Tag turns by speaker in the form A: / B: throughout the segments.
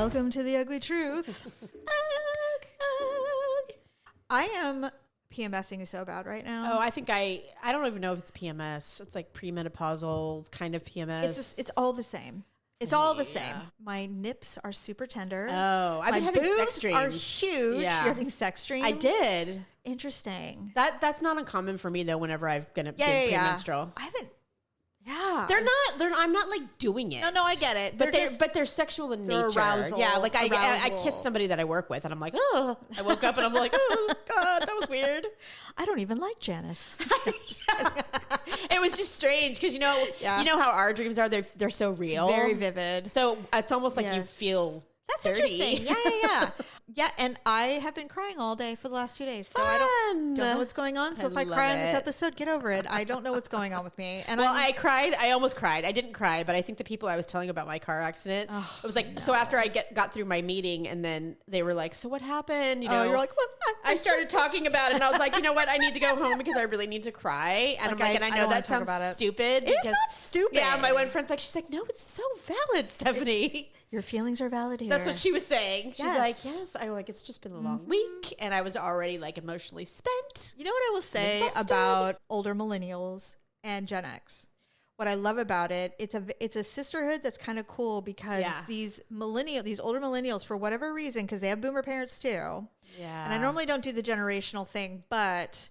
A: Welcome to the ugly truth. I am PMSing so bad right now.
B: Oh, I think I don't even know if it's PMS. It's like premenopausal kind of PMS.
A: It's all the same. It's all the same. My nips are super tender.
B: Oh, I've been having sex dreams.
A: Are huge.
B: Yeah.
A: You're having sex dreams?
B: I did.
A: Interesting.
B: That's not uncommon for me though. Whenever I've been premenstrual,
A: I haven't. Yeah,
B: I'm not like doing it.
A: No, I get it.
B: But they're sexual in nature.
A: Arousal,
B: yeah, like I kiss somebody that I work with, and I'm like, oh. I woke up and I'm like, oh God, that was weird.
A: I don't even like Janice.
B: It was just strange because you know how our dreams are. They're so real,
A: It's very vivid.
B: So it's almost like you feel.
A: That's
B: dirty.
A: interesting. Yeah. Yeah, and I have been crying all day for the last 2 days, so I don't know what's going on. So if I cry on this episode, get over it. I don't know what's going on with me. And
B: I cried. I almost cried. I didn't cry, but I think the people I was telling about my car accident, it was like, so after I got through my meeting, and then they were like, so what happened? You know,
A: you're like, well,
B: I started talking about it, and I was like, you know what? I need to go home because I really need to cry. And I'm like, and I know that sounds stupid.
A: It's not stupid.
B: Yeah, my one friend's like, she's like, no, it's so valid, Stephanie.
A: Your feelings are valid here.
B: That's what she was saying. She's like, yes. I'm like, it's just been a long week, and I was already like emotionally spent.
A: You know what I will say about older millennials and Gen X? What I love about it, it's a sisterhood that's kind of cool because these older millennials, for whatever reason, because they have boomer parents too. Yeah. And I normally don't do the generational thing, but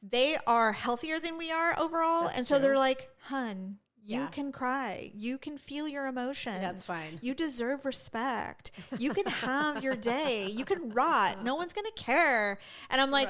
A: they are healthier than we are overall. That's so they're like, hun, you can cry. You can feel your emotions.
B: That's fine.
A: You deserve respect. You can have your day. You can rot. No one's going to care. And I'm like,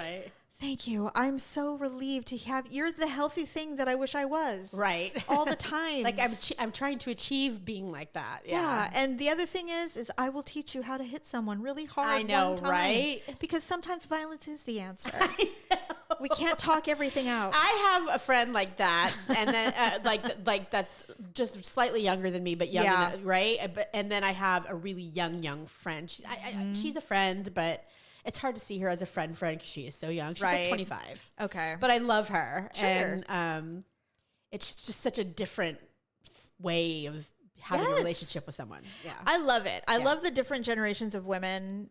A: thank you. I'm so relieved to have, you're the healthy thing that I wish I was.
B: Right.
A: All the time.
B: Like I'm trying to achieve being like that.
A: Yeah. And the other thing is I will teach you how to hit someone really hard.
B: I know,
A: one time,
B: right?
A: Because sometimes violence is the answer.
B: I know.
A: We can't talk everything out.
B: I have a friend like that, and then like that's just slightly younger than me, but young enough, right? And then I have a really young friend. She's a friend, but it's hard to see her as a friend because she is so young. She's like 25.
A: Okay,
B: but I love her,
A: sure.
B: And it's just such a different way of having a relationship with someone. Yeah,
A: I love it. I love the different generations of women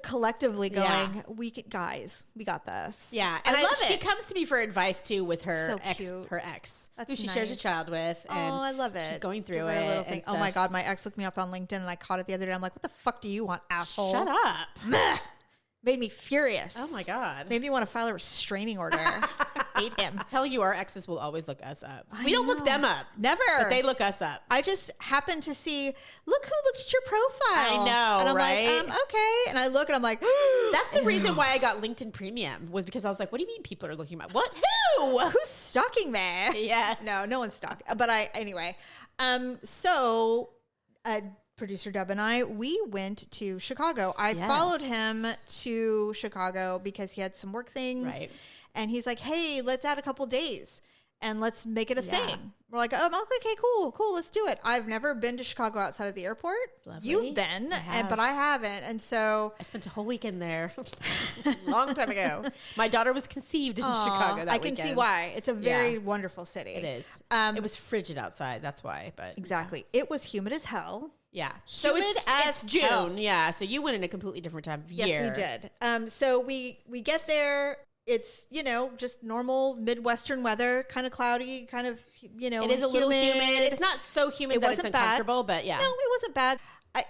A: collectively going, we got this.
B: Yeah. And I love it. She comes to me for advice too with her ex,
A: That's
B: who she
A: nice.
B: shares a child with. And
A: I love it.
B: She's going through
A: Give her
B: it.
A: a little thing. Oh my God, my ex looked me up on LinkedIn and I caught it the other day. I'm like, what the fuck do you want, asshole?
B: Shut up.
A: Made me furious.
B: Oh my God.
A: Made me want to file a restraining order. Hate him.
B: Tell you, our exes will always look us up. We don't look them up.
A: Never.
B: But they look us up.
A: I just happened to see, look who looked at your profile.
B: I know,
A: and I'm
B: right?
A: like, okay. And I look and I'm like,
B: that's the reason why I got LinkedIn Premium, was because I was like, what do you mean people are looking at what? Who?
A: Who's stalking me?
B: Yes.
A: No one's stalking. But anyway. Producer Deb and I, we went to Chicago. I followed him to Chicago because he had some work things.
B: Right.
A: And he's like, hey, let's add a couple days and let's make it a thing. We're like, okay, cool, let's do it. I've never been to Chicago outside of the airport. You've been, but I haven't. And so
B: I spent a whole weekend there a long time ago. My daughter was conceived in Chicago that
A: I can see why. It's a very wonderful city.
B: It is. It was frigid outside. That's why. But
A: exactly. It was humid as hell.
B: Yeah.
A: So it's
B: June.
A: hell.
B: Yeah. So you went in a completely different time of year.
A: Yes, we did. So we get there. It's, just normal Midwestern weather, kind of cloudy, kind of,
B: it is a little humid. It's not so humid that it's uncomfortable, but yeah.
A: No, it wasn't bad.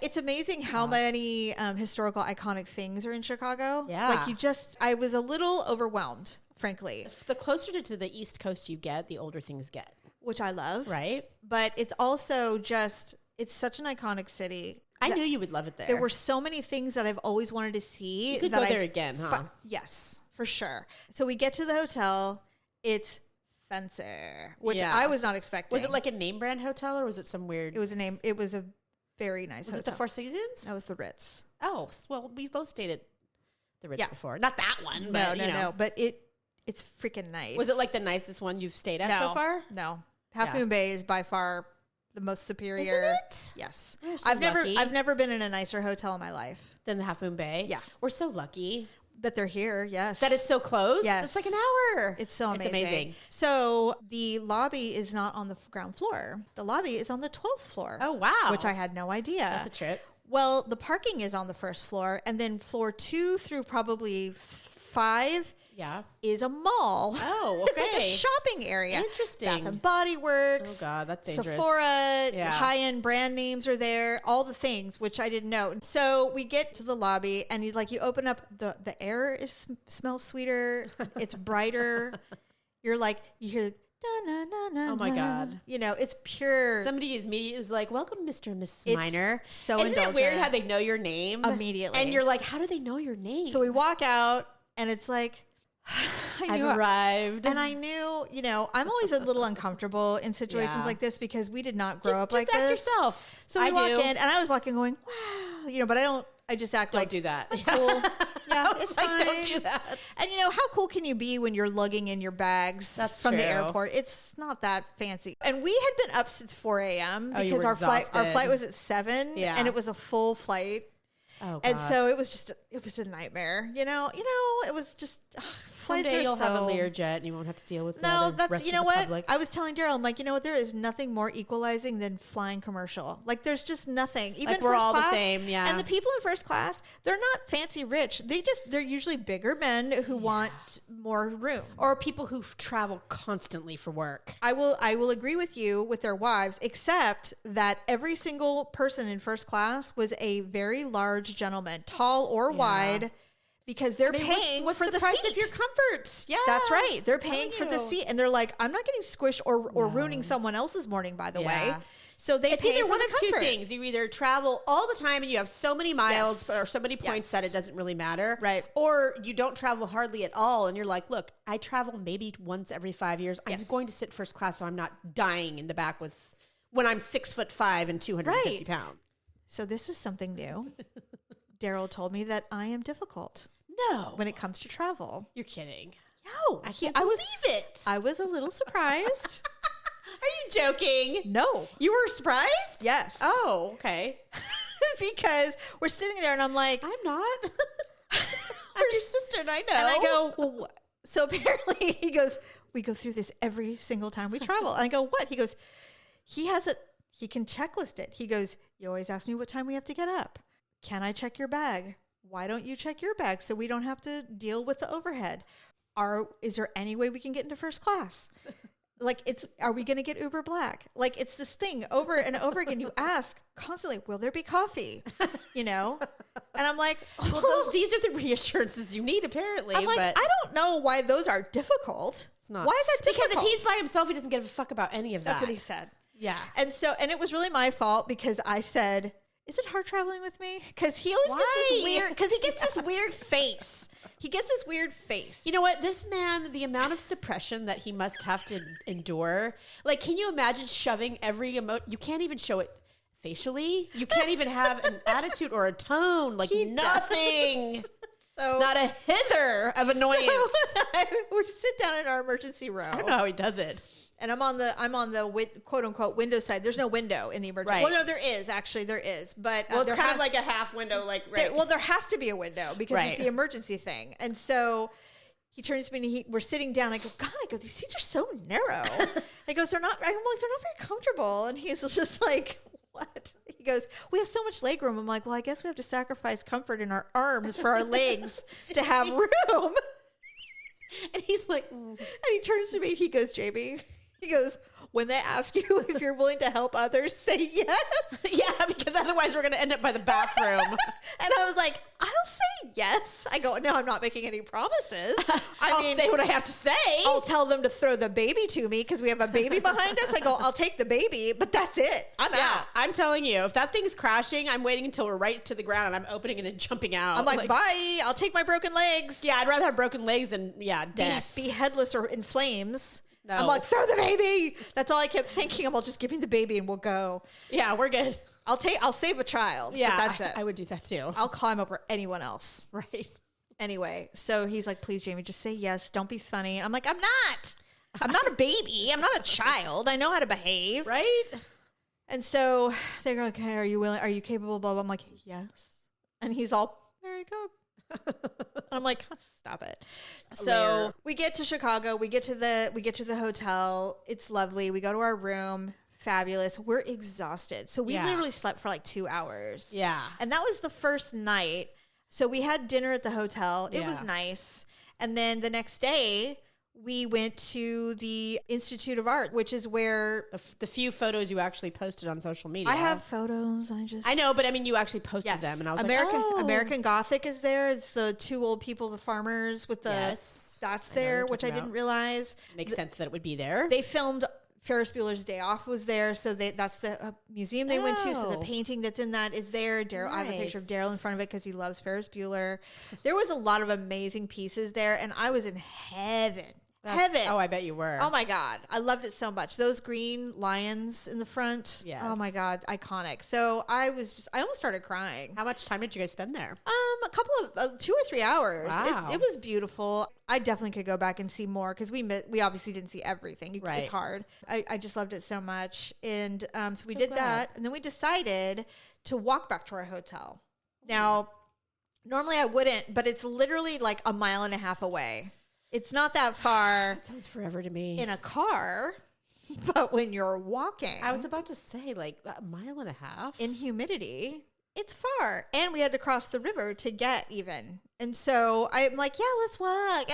A: It's amazing how many historical iconic things are in Chicago.
B: Yeah.
A: Like I was a little overwhelmed, frankly.
B: The closer to the East Coast you get, the older things get.
A: Which I love.
B: Right.
A: But it's also it's such an iconic city.
B: I knew you would love it there.
A: There were so many things that I've always wanted to see.
B: You could go there again, huh?
A: Yes, for sure. So we get to the hotel. It's fancy, which I was not expecting.
B: Was it like a name brand hotel or was it some weird?
A: It was a very nice hotel.
B: Was it the Four Seasons?
A: That was the Ritz.
B: Oh, well, we've both stayed at the Ritz before. Not that one. But,
A: no. But it's freaking nice.
B: Was it like the nicest one you've stayed at so far?
A: No. Half Moon Bay is by far the most superior.
B: Isn't it?
A: Yes.
B: So
A: I've never been in a nicer hotel in my life
B: than the Half Moon Bay.
A: Yeah.
B: We're so lucky
A: that they're here. Yes.
B: That it's so close.
A: Yes.
B: It's like an hour.
A: It's so amazing.
B: It's amazing.
A: So the lobby is not on the ground floor. The lobby is on the 12th floor.
B: Oh, wow.
A: Which I had no idea.
B: That's a trip.
A: Well, the parking is on the first floor, and then floor 2 through probably 5 is a mall.
B: Oh, okay.
A: It's like a shopping area.
B: Interesting.
A: Bath and Body Works.
B: Oh, God, that's dangerous.
A: Sephora, high-end brand names are there, all the things, which I didn't know. So we get to the lobby, and you open up, the air smells sweeter. It's brighter. You're like, you hear...
B: Oh my God.
A: You know, it's pure.
B: Somebody is like, welcome, Mr. and Mrs. Minor.
A: So
B: Isn't
A: indulgent.
B: it weird how they know your name?
A: Immediately.
B: And you're like, how do they know your name?
A: So we walk out and it's like,
B: I've arrived.
A: And I knew, you know, I'm always a little uncomfortable in situations like this because we did not grow up like this.
B: Just act yourself.
A: So we walk in and I was walking going, wow, you know, but I just act
B: don't
A: like.
B: Do that.
A: Cool. Yeah, it's
B: like,
A: fine.
B: don't do that.
A: And you know, how cool can you be when you're lugging in your bags from the airport? It's not that fancy. And we had been up since 4 a.m. because our flight was at 7 and it was a full flight.
B: Oh, God.
A: And so it was a nightmare. You know, it was just flights
B: Someday
A: are
B: you'll have a Learjet and you won't have to deal with the rest
A: you know
B: of the
A: what?
B: public.
A: I was telling Daryl, I'm like, you know what? There is nothing more equalizing than flying commercial. Like, there's just nothing. Even
B: like we're
A: first
B: all
A: class,
B: the same, yeah.
A: And the people in first class, they're not fancy rich. They're usually bigger men who want more room,
B: or people who travel constantly for work.
A: I will agree with you with their wives, except that every single person in first class was a very large gentleman, tall or wide. Because they're paying
B: what's
A: for
B: the
A: the
B: price
A: seat.
B: of your comfort. Yeah,
A: that's right. They're paying for the seat, and they're like, I'm not getting squished or ruining someone else's morning. By the way, so they
B: it's
A: pay
B: either
A: for
B: one
A: the
B: of
A: comfort.
B: two things. You either travel all the time and you have so many miles or so many points that it doesn't really matter,
A: right?
B: Or you don't travel hardly at all, and you're like, look, I travel maybe once every 5 years. I'm going to sit first class, so I'm not dying in the back when I'm 6'5" and 250 pounds.
A: So this is something new. Daryl told me that I am difficult.
B: No.
A: When it comes to travel.
B: You're kidding.
A: No.
B: I can't believe it.
A: I was a little surprised.
B: Are you joking?
A: No.
B: You were surprised?
A: Yes.
B: Oh, okay.
A: Because we're sitting there and I'm like,
B: I'm not. I'm your sister and I know.
A: And I go, well, so apparently he goes, we go through this every single time we travel. And I go, what? He goes, he can checklist it. He goes, you always ask me what time we have to get up. Can I check your bag? Why don't you check your bag so we don't have to deal with the overhead? Is there any way we can get into first class? Like, are we going to get Uber Black? Like, it's this thing over and over again. You ask constantly, will there be coffee? You know? And I'm like,
B: well, these are the reassurances you need, apparently.
A: I'm like,
B: but
A: I don't know why those are difficult.
B: It's not.
A: Why is that difficult?
B: Because if he's by himself, he doesn't give a fuck about any of that.
A: That's what he said.
B: Yeah.
A: And it was really my fault because I said, is it hard traveling with me? Because he always gets this weird, because he gets this weird face. He gets this weird face.
B: You know what? This man, the amount of suppression that he must have to endure. Like, can you imagine shoving every emotion? You can't even show it facially. You can't even have an attitude or a tone. Like, nothing.
A: So,
B: not a hither of annoyance.
A: So we sit down in our emergency room.
B: I don't know how he does it.
A: And I'm on the quote unquote window side. There's no window in the emergency.
B: Right.
A: Well, no, there is actually. There is, but
B: it's kind of like a half window. Like
A: there has to be a window because it's the emergency thing. And so he turns to me and we're sitting down. I go, God, these seats are so narrow. He goes, they're not. I'm like, they're not very comfortable. And he's just like, what? He goes, we have so much leg room. I'm like, well, I guess we have to sacrifice comfort in our arms for our legs to have room.
B: And he's like,
A: and he turns to me. He goes, JB. He goes, when they ask you if you're willing to help others, say yes.
B: Yeah, because otherwise we're going to end up by the bathroom.
A: And I was like, I'll say yes. I go, no, I'm not making any promises.
B: I'll say what I have to say.
A: I'll tell them to throw the baby to me because we have a baby behind us. I go, I'll take the baby, but that's it. I'm out.
B: I'm telling you, if that thing's crashing, I'm waiting until we're right to the ground and I'm opening it and jumping out.
A: I'm like, bye. I'll take my broken legs.
B: Yeah, I'd rather have broken legs than, death.
A: Be headless or in flames.
B: No.
A: I'm like, throw the baby. That's all I kept thinking. I'm all just give me the baby and we'll go.
B: Yeah, we're good.
A: I'll save a child. Yeah, but that's it.
B: I would do that too.
A: I'll climb over anyone else.
B: Right.
A: Anyway, so he's like, please, Jamie, just say yes. Don't be funny. And I'm like, I'm not a baby. I'm not a child. I know how to behave.
B: Right.
A: And so they go, okay, are you willing? Are you capable? Blah, blah. I'm like, yes. And he's all, very good. I'm like, stop it. So we get to Chicago. We get to the hotel. It's lovely. We go to our room. fabulous. We're exhausted. So we literally slept for like 2 hours.
B: Yeah.
A: And that was the first night. So we had dinner at the hotel. It was nice. And then the next day, we went to the Institute of Art, which is where
B: the few photos you actually posted on social media.
A: I have photos. I know,
B: but I mean, you actually posted them, and I was
A: American Gothic is there. It's the two old people, the farmers with the that's there, which I didn't realize.
B: Makes sense that it would be there.
A: They filmed Ferris Bueller's Day Off was there, so that's the museum they went to. So the painting that's in that is there. Daryl, I have a picture of Daryl in front of it because he loves Ferris Bueller. There was a lot of amazing pieces there, and I was in heaven.
B: Oh, I bet you were.
A: Oh my God. I loved it so much. Those green lions in the front.
B: Yes.
A: Oh my God. Iconic. So I almost started crying.
B: How much time did you guys spend there?
A: A couple of 2 or 3 hours.
B: Wow.
A: It was beautiful. I definitely could go back and see more because we obviously didn't see everything.
B: Right.
A: It's hard. I just loved it so much. And so we did that. And then we decided to walk back to our hotel. Now, normally I wouldn't, but it's literally like a mile and a half away. It's not that far.
B: That sounds forever to me.
A: In a car, but when you're walking.
B: I was about to say like a mile and a half.
A: In humidity, it's far. And we had to cross the river to get even. And so I'm like, yeah, let's walk.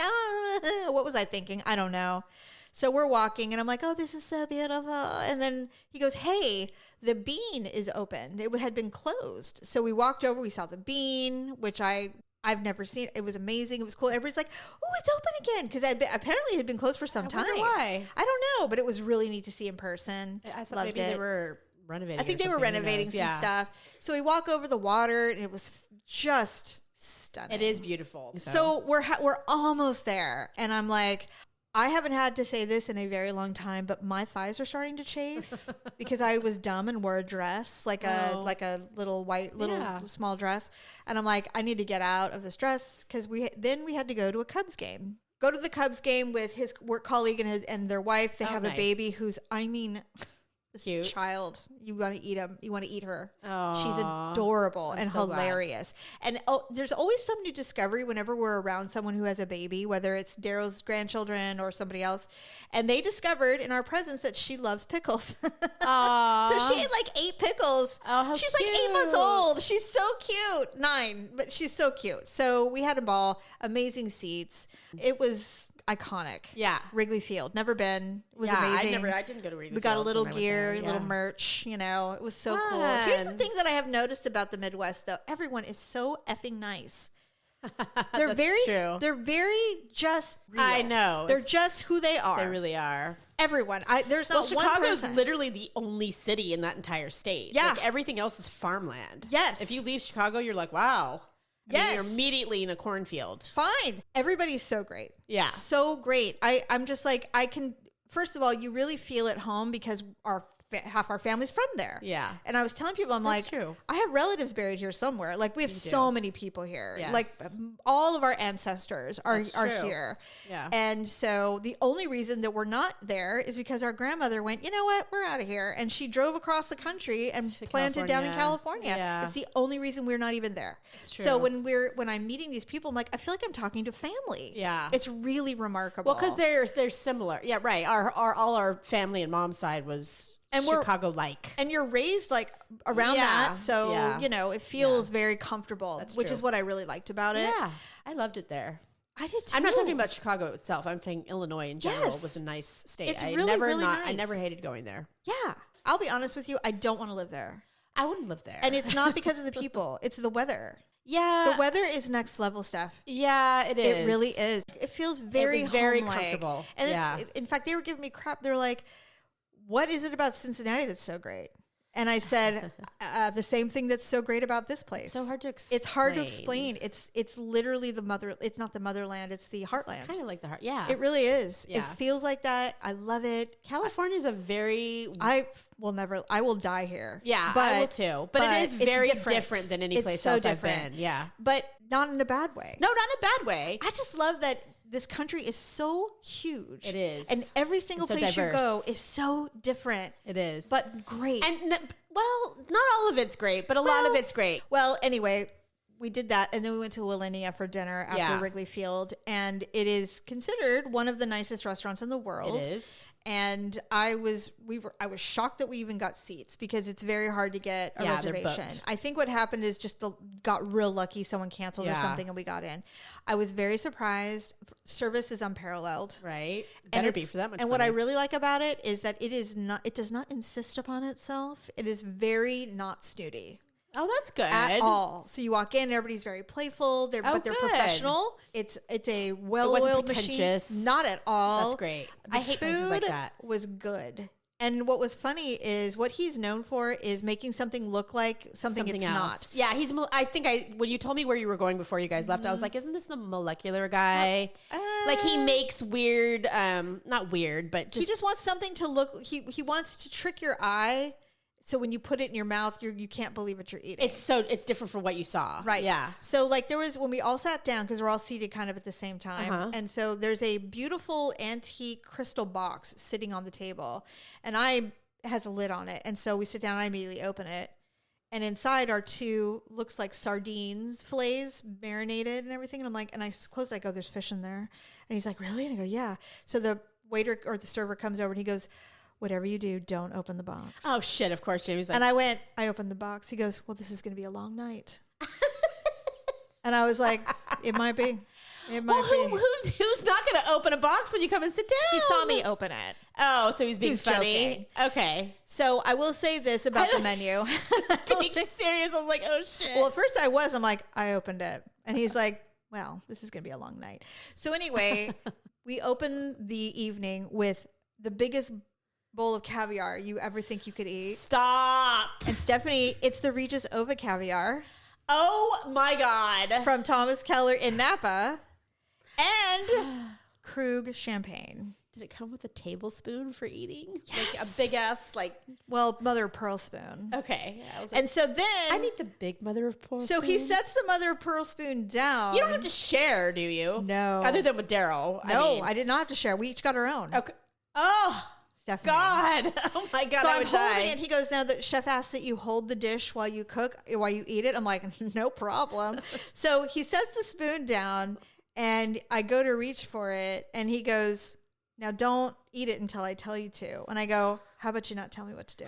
A: What was I thinking? I don't know. So we're walking and I'm like, oh, this is so beautiful. And then he goes, hey, the Bean is open. It had been closed. So we walked over, we saw the Bean, which I've never seen. It was amazing. It was cool. Everybody's like, oh, it's open again. Because apparently it had been closed for some time.
B: Why?
A: I don't know, but it was really neat to see in person.
B: I thought maybe they were renovating.
A: I think they were renovating some stuff. So we walk over the water and it was just stunning.
B: It is beautiful.
A: So we're almost there. And I'm like, I haven't had to say this in a very long time, but my thighs are starting to chafe because I was dumb and wore a dress, like a little small dress. And I'm like, I need to get out of this dress because we had to go to a Cubs game. Go to the Cubs game with his work colleague and their wife. They have a baby who's, cute child. You want to eat him. You want to eat her. Aww. She's adorable and so hilarious. Glad. And there's always some new discovery whenever we're around someone who has a baby, whether it's Daryl's grandchildren or somebody else. And they discovered in our presence that she loves pickles. So she ate like 8 pickles.
B: Oh, how
A: she's
B: cute.
A: like 8 months old. She's so cute. 9, but she's so cute. So we had a ball. Amazing seats. It was iconic.
B: Yeah.
A: Wrigley Field. Never been. It was amazing.
B: I didn't go to Wrigley Field.
A: We got a little gear, little merch, It was so cool. Here's the thing that I have noticed about the Midwest though. Everyone is so effing nice. They're very just real.
B: I know.
A: They're just who they are.
B: They really are.
A: Everyone. There's not one
B: Chicago's
A: person.
B: literally the only city in that entire state.
A: Yeah.
B: Like everything else is farmland.
A: Yes.
B: If you leave Chicago, you're like, wow. You're immediately in a cornfield.
A: Fine. Everybody's so great.
B: Yeah.
A: So great. I'm just like, first of all, you really feel at home because half our family's from there.
B: Yeah.
A: And I was telling people,
B: That's true.
A: I have relatives buried here somewhere. Like we have so many people here.
B: Yes.
A: Like all of our ancestors are here.
B: Yeah.
A: And so the only reason that we're not there is because our grandmother went, you know what, we're out of here. And she drove across the country and planted down in California. Yeah. It's the only reason we're not even there. So when I'm meeting these people, I'm like, I feel like I'm talking to family.
B: Yeah.
A: It's really remarkable.
B: Well, because they're similar. Yeah, right. All our family and mom's side was Chicago-like.
A: And you're raised like around that. So, it feels very comfortable, which is what I really liked about it.
B: Yeah. I loved it there.
A: I did too.
B: I'm not talking about Chicago itself. I'm saying Illinois in general was a nice state.
A: It's really nice.
B: I never hated going there.
A: Yeah. I'll be honest with you. I don't want to live there.
B: I wouldn't live there.
A: And it's not because of the people. It's the weather.
B: Yeah.
A: The weather is next level stuff.
B: Yeah, it is.
A: It really is. It feels very
B: comfortable.
A: And it's, in fact, they were giving me crap. They're like, what is it about Cincinnati that's so great? And I said, the same thing that's so great about this place.
B: So hard to explain.
A: It's hard to explain. It's literally it's not the motherland, it's the heartland.
B: It's kind of like the heart. Yeah.
A: It really is.
B: Yeah.
A: It feels like that. I love it.
B: California's I
A: will die here.
B: Yeah, I will too. But it is very different than any place else I've been. Yeah.
A: But not in a bad way.
B: No, not in a bad way.
A: I just love that this country is so huge.
B: It is.
A: And every single place you go is so different.
B: It is.
A: But great.
B: And not all of it's great, but a lot of it's great.
A: Well, anyway, we did that. And then we went to Alinea for dinner after Wrigley Field. And it is considered one of the nicest restaurants in the world.
B: It is.
A: And I was shocked that we even got seats because it's very hard to get a reservation. I think what happened is just got real lucky. Someone canceled or something and we got in. I was very surprised. Service is unparalleled.
B: Right. Better be for that much
A: And
B: money.
A: what I really like about it is that it does not insist upon itself. It is very not snooty.
B: Oh, that's good.
A: At all. So you walk in, everybody's very playful. They're professional. It's a well-oiled machine. Not at all.
B: That's great. I hate places like that.
A: Was good. And what was funny is what he's known for is making something look like something it's else.
B: Not. Yeah, when you told me where you were going before you guys left, I was like, isn't this the molecular guy? Like he makes weird, not weird, but
A: he just wants something to look. He wants to trick your eye. So when you put it in your mouth, you can't believe what you're eating.
B: It's different from what you saw.
A: Right.
B: Yeah.
A: So like there was, when we all sat down, because we're all seated kind of at the same time. And so there's a beautiful antique crystal box sitting on the table. And it has a lid on it. And so we sit down and I immediately open it. And inside are two, looks like sardines, fillets, marinated and everything. And I'm like, and I closed it. I go, there's fish in there. And he's like, really? And I go, yeah. So the waiter or the server comes over and he goes, whatever you do, don't open the box.
B: Oh, shit. Of course, Jamie's like...
A: And I opened the box. He goes, well, this is going to be a long night. And I was like, it might be. It might
B: be. Who's not going to open a box when you come and sit down?
A: He saw me open it.
B: Oh, so he's being funny.
A: Joking.
B: Okay.
A: So I will say this about the menu.
B: Being serious, I was like, oh, shit.
A: Well, at first I'm like, I opened it. And he's like, well, this is going to be a long night. So anyway, we opened the evening with the biggest bowl of caviar you ever think you could eat.
B: Stop.
A: And Stephanie, it's the Regis Ova caviar.
B: Oh my God.
A: From Thomas Keller in Napa. And Krug champagne.
B: Did it come with a tablespoon for eating?
A: Yes.
B: Like a big ass,
A: well, mother of pearl spoon.
B: Okay.
A: And so then
B: I need the big mother of pearl spoon.
A: So he sets the mother of pearl spoon down.
B: You don't have to share, do you?
A: No.
B: Other than with Daryl.
A: No, I did not have to share. We each got our own.
B: Okay. Oh.
A: Stephanie.
B: God. Oh my God.
A: So
B: I'm
A: holding it. He goes, now the chef asks that you hold the dish while you eat it. I'm like, no problem. So he sets the spoon down and I go to reach for it. And he goes, now don't eat it until I tell you to. And I go, how about you not tell me what to do?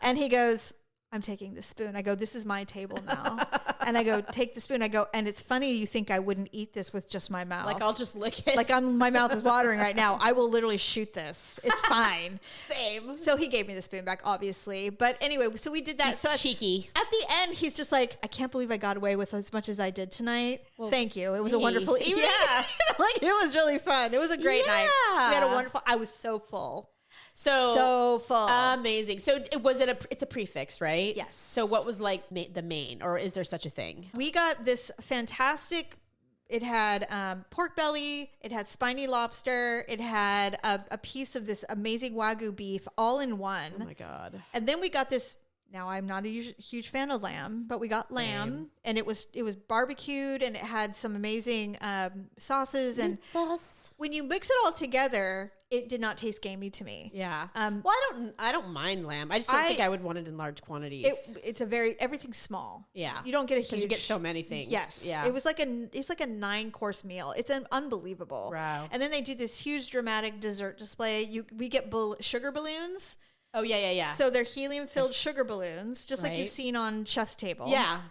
A: And he goes, I'm taking the spoon. I go, this is my table now. And I go, take the spoon. I go, and it's funny you think I wouldn't eat this with just my mouth.
B: Like I'll just lick it.
A: Like my mouth is watering right now. I will literally shoot this. It's fine.
B: Same.
A: So he gave me the spoon back, obviously. But anyway, so we did that.
B: He's
A: so
B: cheeky.
A: At the end, he's just like, I can't believe I got away with as much as I did tonight. Well, thank you. It was a wonderful evening.
B: Yeah.
A: Like it was really fun. It was a great night. We had a wonderful, I was so full.
B: So
A: full.
B: Amazing. So it's a prefix, right?
A: Yes.
B: So what was like the main, or is there such a thing?
A: We got this fantastic, it had pork belly, it had spiny lobster, it had a piece of this amazing Wagyu beef all in one.
B: Oh my God.
A: And then we got this, now I'm not a huge fan of lamb, but we got lamb and it was barbecued and it had some amazing sauces and
B: sauce.
A: When you mix it all together, it did not taste gamey to me.
B: Yeah. Well, I don't mind lamb. I just don't think I would want it in large quantities.
A: Everything's small.
B: Yeah.
A: You don't get a huge.
B: You get so many things.
A: Yes.
B: Yeah.
A: It's like a 9-course meal. It's unbelievable.
B: Wow.
A: And then they do this huge dramatic dessert display. We get sugar balloons.
B: Oh yeah.
A: So they're helium-filled sugar balloons, just like you've seen on Chef's Table.
B: Yeah.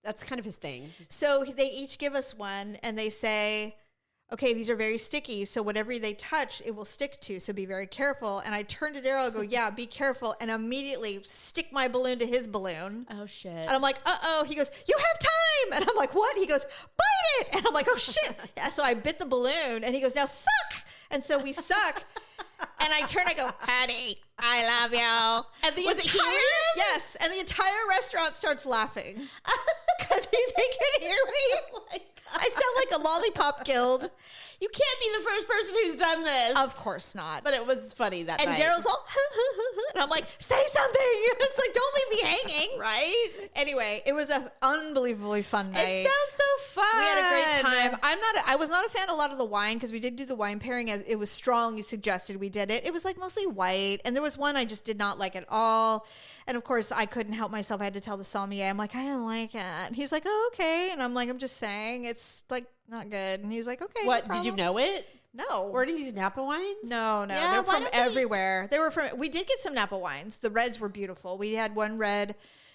B: That's kind of his thing.
A: So they each give us one and they say, okay, these are very sticky, so whatever they touch, it will stick to, so be very careful. And I turn to Daryl and go, yeah, be careful, and immediately stick my balloon to his balloon.
B: Oh, shit. And
A: I'm like, uh-oh. He goes, you have time! And I'm like, what? He goes, bite it! And I'm like, oh, shit. So I bit the balloon, and he goes, now suck! And so we suck. And I turn, I go, honey, I love you. And yes, and the entire restaurant starts laughing because they can hear me. Oh my God. I sound like a lollipop guild.
B: You can't be the first person who's done this.
A: Of course not.
B: But it was funny that night.
A: And Daryl's all, and I'm like, say something. It's like, don't leave me hanging.
B: Right?
A: Anyway, it was an unbelievably fun night.
B: It sounds so fun.
A: We had a great time. I was not a fan of a lot of the wine because we did do the wine pairing as it was strong. You suggested we did it. It was like mostly white. And there was one I just did not like at all. And of course, I couldn't help myself. I had to tell the sommelier, I'm like, I didn't like it. And he's like, oh, okay. And I'm like, I'm just saying, it's like not good. And he's like, okay.
B: What? Did you know it?
A: No.
B: Were any of these Napa wines?
A: No. Yeah, they're from everywhere. We did get some Napa wines. The reds were beautiful. We had one red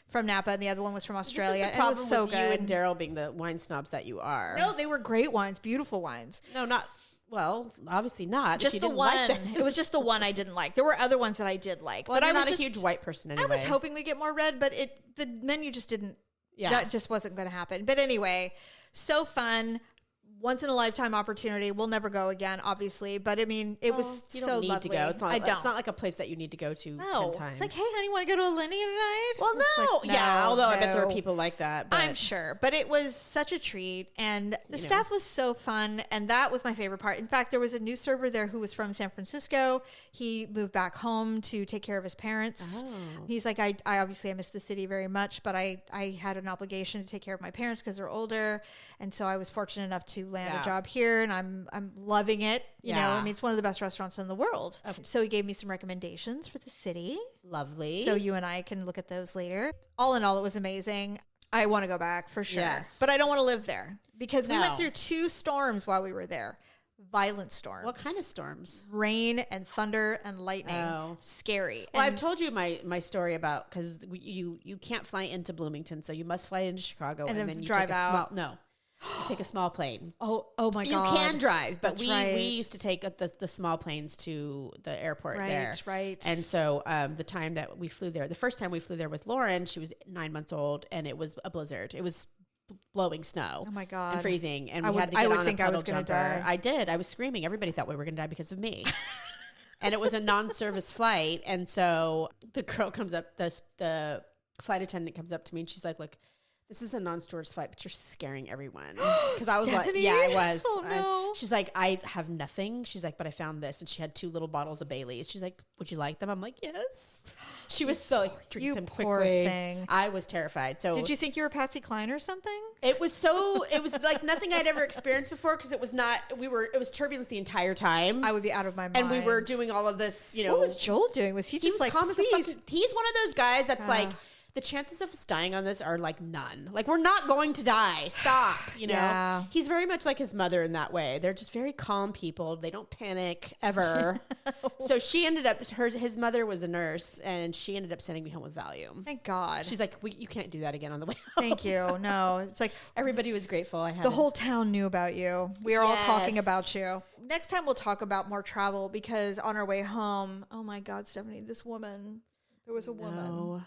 A: from Napa and the other one was from Australia.
B: This is the problem
A: and it was so
B: with
A: good.
B: you and Daryl being the wine snobs that you are.
A: No, they were great wines, beautiful wines.
B: No, not... Well, obviously not.
A: Just the one. It was just the one I didn't like. There were other ones that I did like.
B: Well, but I'm not a huge white person anyway.
A: I was hoping we get more red, but the menu just didn't. Yeah. That just wasn't going to happen. But anyway, so fun. Once in a lifetime opportunity. We'll never go again, obviously. But I mean, it was so lovely. You don't need to go.
B: It's not like a place that you need to go to 10 times.
A: It's like, hey, honey, want to go to Alinea tonight?
B: Well, no. Like, no. Yeah, although I bet there are people like that. But.
A: I'm sure. But it was such a treat. And the staff was so fun. And that was my favorite part. In fact, there was a new server there who was from San Francisco. He moved back home to take care of his parents. Oh. He's like, I obviously miss the city very much, but I had an obligation to take care of my parents because they're older. And so I was fortunate enough to land a job here. And I'm loving it. You know, I mean, it's one of the best restaurants in the world. Okay. So he gave me some recommendations for the city.
B: Lovely.
A: So you and I can look at those later. All in all, it was amazing. I want to go back for sure.
B: Yes.
A: But I don't want to live there because we went through 2 storms while we were there. Violent storms.
B: What kind of storms?
A: Rain and thunder and lightning. Oh. Scary.
B: Well, I've told you my story about, because you can't fly into Bloomington, so you must fly into Chicago and then you
A: drive
B: take
A: out.
B: You take a small plane.
A: Oh my God.
B: You can drive, but we used to take the small planes to the airport there.
A: Right.
B: And so the time that we flew there, the first time we flew there with Lauren, she was 9 months old, and it was a blizzard. It was blowing snow.
A: Oh my God.
B: And freezing. And we had to get on a puddle
A: I was going to die.
B: I did. I was screaming. Everybody thought we were going to die because of me. And it was a non-service flight. And so the girl comes up, the flight attendant comes up to me and she's like, look, this is a non-tourist flight, but you're scaring everyone. Because I was
A: Stephanie?
B: like, yeah, I was.
A: Oh, no.
B: She's like, I have nothing. She's like, but I found this. And she had 2 little bottles of Baileys. She's like, would you like them? I'm like, yes. She was so like, drink them quickly.
A: Poor thing.
B: I was terrified. So
A: did you think you were Patsy Cline or something?
B: It was like nothing I'd ever experienced before, because it was turbulence the entire time.
A: I would be out of my mind.
B: And we were doing all of this, you know.
A: What was Joel doing? Was he just like,
B: calm as a fucking, he's one of those guys that's like, the chances of us dying on this are like none. Like, we're not going to die. Stop. You know?
A: Yeah.
B: He's very much like his mother in that way. They're just very calm people. They don't panic ever. So she ended up, his mother was a nurse, and she ended up sending me home with Valium.
A: Thank God.
B: She's like, you can't do that again on the way home.
A: Thank you. No, it's like
B: everybody was grateful. I had
A: the whole town knew about you. We are all talking about you. Next time we'll talk about more travel, because on our way home, oh my God, Stephanie, this woman, there was a woman.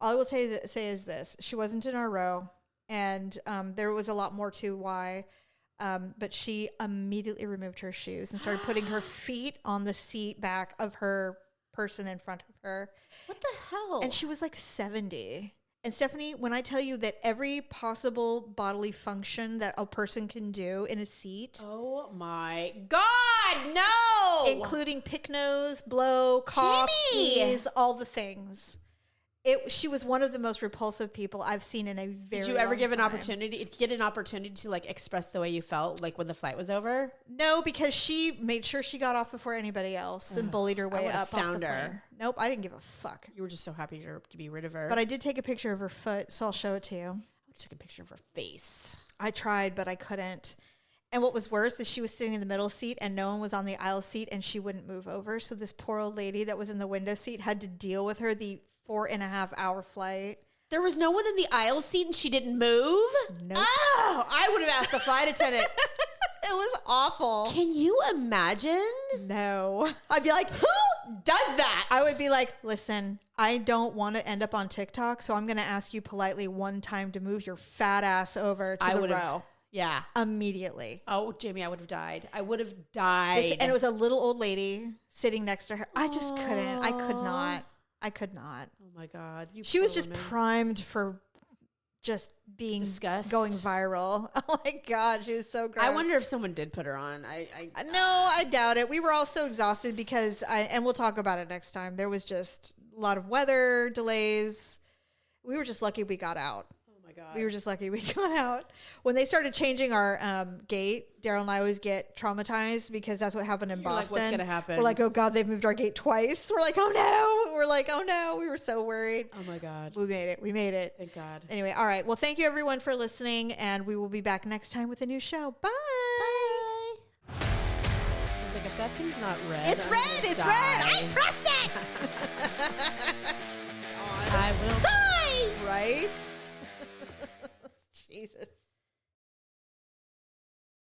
A: All I will say is this. She wasn't in our row, and there was a lot more to why, but she immediately removed her shoes and started putting her feet on the seat back of her person in front of her.
B: What the hell?
A: And she was like 70. And Stephanie, when I tell you that every possible bodily function that a person can do in a seat.
B: Oh my God, no!
A: Including pick nose, blow, cough, sneeze, all the things. She was one of the most repulsive people I've seen in a very long time. Did you ever get
B: an opportunity to like express the way you felt, like when the flight was over?
A: No, because she made sure she got off before anybody else and bullied her way up. Found her. Nope, I didn't give a fuck.
B: You were just so happy to be rid of her.
A: But I did take a picture of her foot, so I'll show it to you.
B: I took a picture of her face.
A: I tried, but I couldn't. And what was worse is she was sitting in the middle seat and no one was on the aisle seat, and she wouldn't move over. So this poor old lady that was in the window seat had to deal with her the 4.5-hour flight.
B: There was no one in the aisle seat and she didn't move?
A: Nope.
B: Oh, I would have asked the flight attendant.
A: It was awful.
B: Can you imagine?
A: No. I'd be like,
B: who does that?
A: I would be like, listen, I don't want to end up on TikTok, so I'm going to ask you politely one time to move your fat ass over to the row.
B: Yeah.
A: Immediately.
B: Oh, Jamie, I would have died. I would have died.
A: And it was a little old lady sitting next to her. I just couldn't. I could not.
B: Oh my God.
A: She was just primed for just being
B: disgust,
A: going viral. Oh my God. She was so gross.
B: I wonder if someone did put her on.
A: No, I doubt it. We were all so exhausted because and we'll talk about it next time. There was just a lot of weather delays. We were just lucky we got out. God. We were just lucky we got out. When they started changing our gate, Daryl and I always get traumatized because that's what happened in Boston.
B: Like, what's going to happen?
A: We're like, oh God, they've moved our gate twice. We're like, oh no. We're like, oh no. We were so worried.
B: Oh my God.
A: We made it.
B: Thank God.
A: Anyway, all right. Well, thank you everyone for listening, and we will be back next time with a new show. Bye.
B: Bye. He's like, if that thing's not red,
A: it's red. It's red. I pressed it.
B: I will
A: die. Right? Jesus.